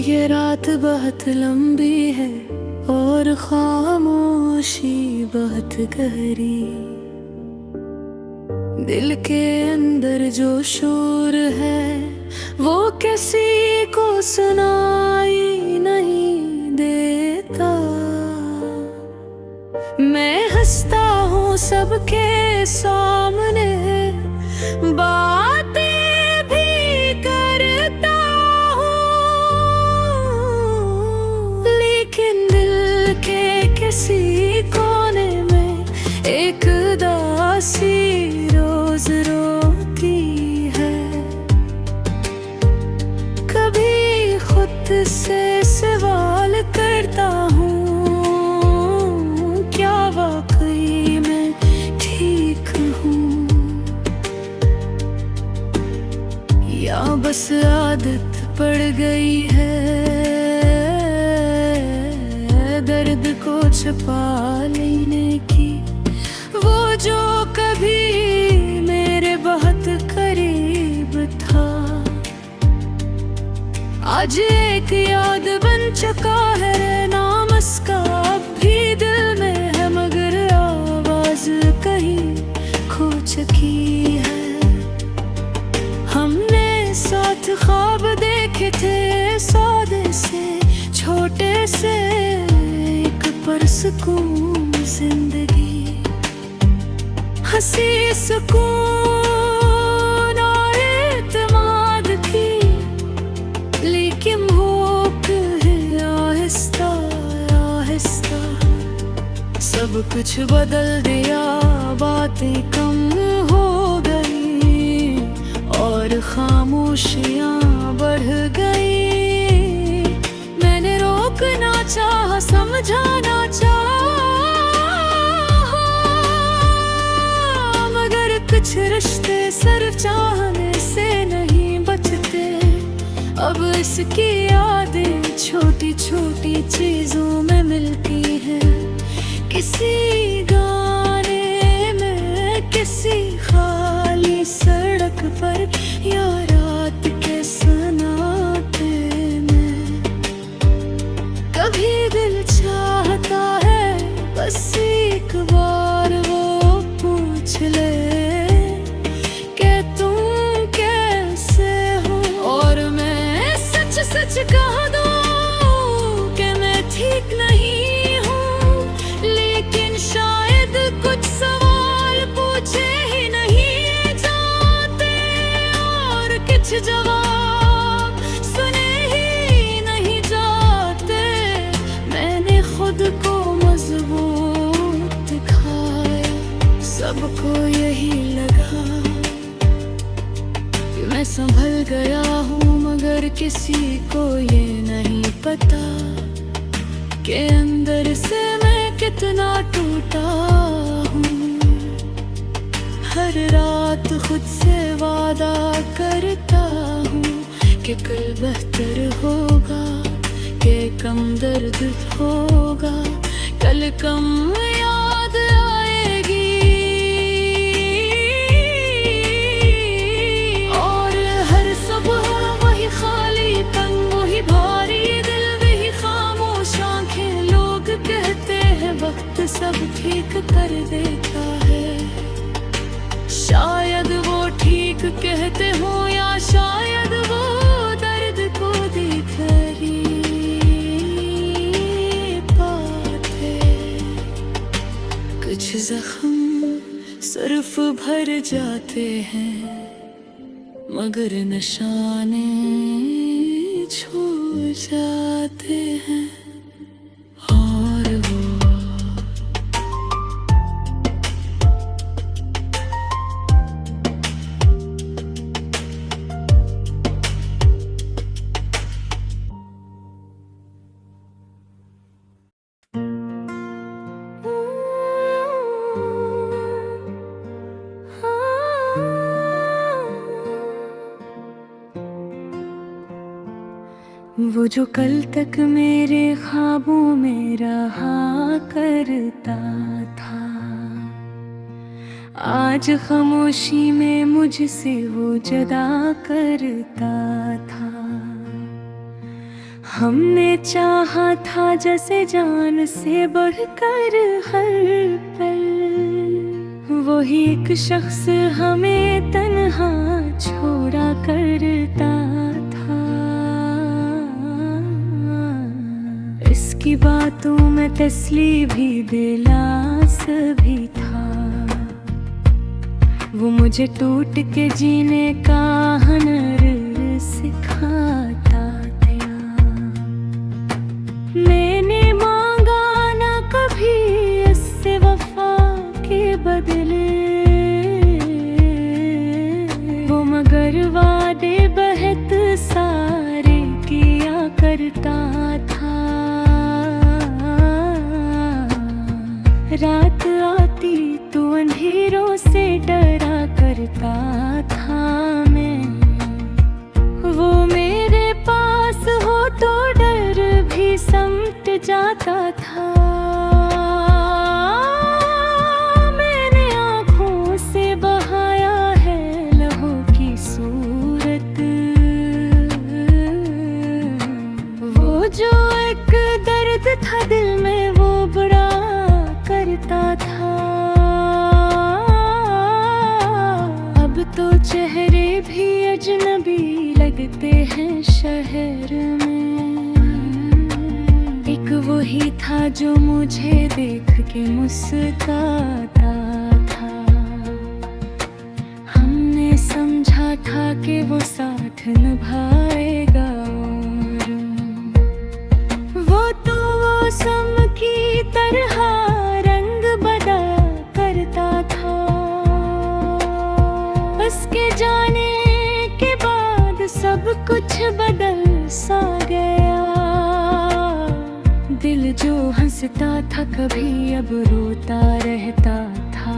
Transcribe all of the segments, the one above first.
ये रात बहुत लंबी है और खामोशी बहुत गहरी। दिल के अंदर जो शोर है वो किसी को सुनाई नहीं देता। मैं हंसता हूँ सबके सामने, बातें भी करता हूँ, लेकिन दिल के किसी कोने में एक उदासी रोज रोती है। कभी खुद से सवाल करता हूँ, क्या वाकई मैं ठीक हूँ या बस आदत पड़ गई है दर्द को छुपा लेने की। वो जो कभी मेरे बहुत करीब था, आज एक याद बन चुका है। नाम उसका अब भी दिल में है, मगर आवाज कहीं खो चुकी है। हमने साथ ख्वाब देखे थे, सौदे से छोटे से एक पुरसुकून जिंदगी। हंसी सुकून और एतमाद की, लेकिन भूख है आहिस्ता आहिस्ता। सब कुछ बदल दिया, बातें कम हो गई और खामोशियां बढ़ गई। मैंने रोकना चाहा, समझाना चाहा, मगर कुछ रिश्ते सिर्फ चाहने से नहीं बचते। अब इसकी यादें छोटी छोटी चीजों में मिलती हैं, किसी गाने में, किसी खाली सड़क पर या रात के सन्नाटे में। कभी दिल चाहता है बस एक बार वो पूछ ले कि तुम कैसे हो, और मैं सच सच कह दूं कि मैं ठीक नहीं हूँ। लेकिन शायद कुछ सवाल पूछे ही नहीं जाते और कुछ जवाब सुने ही नहीं जाते। मैंने खुद को मजबूत दिखाया, सबको यही लगा कि मैं संभल गया हूँ, मगर किसी को ये नहीं पता कि अंदर से मैं कितना टूटा हूँ। हर रात खुद से वादा करता हूँ कि कल बेहतर होगा, कि कम दर्द होगा, कल कम याद आएगी। और हर सुबह वही खाली पन, वही भारी दिल, वही खामोश आंखें। लोग कहते हैं वक्त सब ठीक कर देता है, शायद वो ठीक कहते हो या शायद वो दर्द को देख ही पाते। कुछ जख्म सिर्फ भर जाते हैं, मगर निशाने छू जाते हैं। और वो वो जो कल तक मेरे ख्वाबों में रहा करता था, आज खामोशी में मुझसे वो जुदा करता था। हमने चाहा था जैसे जान से बढ़कर हर पल, वही एक शख्स हमें तन्हा छोड़ा करता था। इसकी बातों में तसली भी दिलास भी था, वो मुझे टूट के जीने का हुनर सिखाता गया। मैंने मांगा ना कभी इससे वफा के बदले, वो मगर वादे बहुत सारे किया करता था। रात आती तो अंधेरों से डरा करता था मैं, वो मेरे पास हो तो डर भी समट जाता था। मैंने आँखों से बहाया है लहू की सूरत, वो जो एक दर्द था दिल में वो बुरा करता था। अब तो चेहरे भी अजनबी लगते हैं शहर में, एक वही था जो मुझे देख के मुस्कुराता था। हमने समझा था कि वो साथ निभाएगा, वो तो मौसम की तरह उसके जाने के बाद सब कुछ बदल सा गया। दिल जो हंसता था कभी अब रोता रहता था।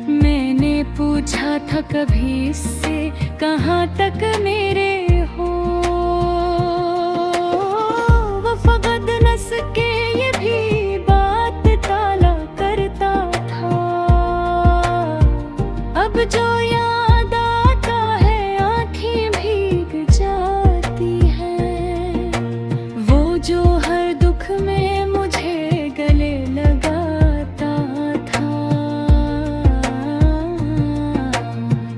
मैंने पूछा था कभी इससे कहाँ तक मेरे हो, वो फकत नस के ये भी बात टाला करता था। अब जो याद आता है आँखें भीग जाती हैं, वो जो हर दुख में मुझे गले लगाता था।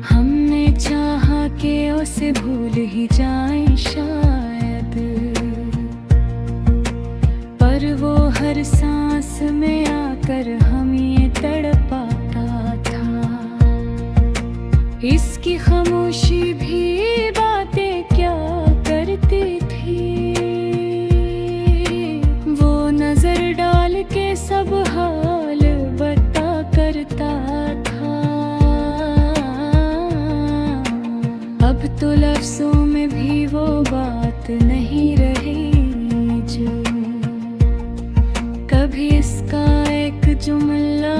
हमने चाहा कि उसे भूल ही जाएं शायद, पर वो हर सांस में आकर हम ये तड़पाता था। इसकी खामोशी भी बातें क्या करती थी, वो नजर डाल के सब हाल बता करता था। अब तो लफ्जों में भी वो बात नहीं रही जो कभी इसका एक जुमला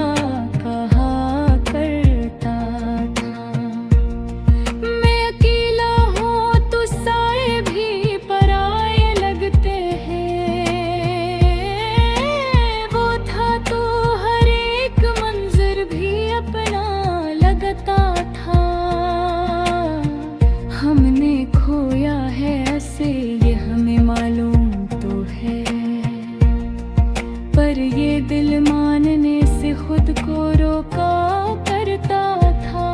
कहा करता था। मैं अकेला हूँ तो साए भी पराए लगते हैं, वो था तो हर एक मंजर भी अपना लगता था। हमने खोया है ऐसे ये हमें मालूम तो है, पर ये दिल मानने से खुद को रोका करता था।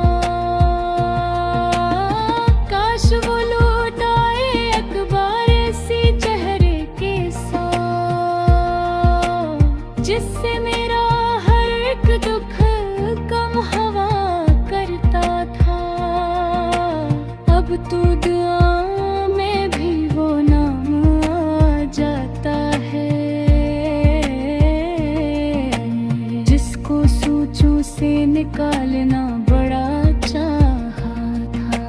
काश वो लौट आए एक बार ऐसी चेहरे के साथ, जिससे मेरा हर एक दुख कम हवा करता था। अब तो दुआ में भी वो नाम आ जाता है, जिसको सोचों से निकालना बड़ा चाहा था।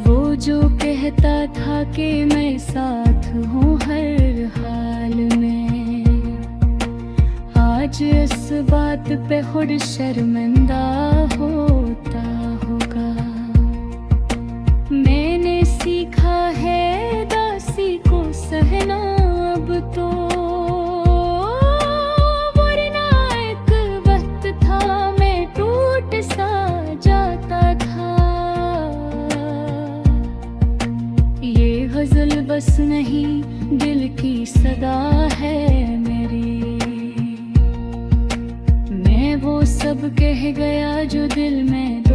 वो जो कहता था कि मैं साथ हूँ हर हाल में, आज इस बात पे खुद शर्मिंदा होता होगा। मैंने सीखा है दासी को सहना अब तो, वरना एक वक्त था मैं टूट सा जाता था। की सदा है मेरी। मैं वो सब कह गया जो दिल में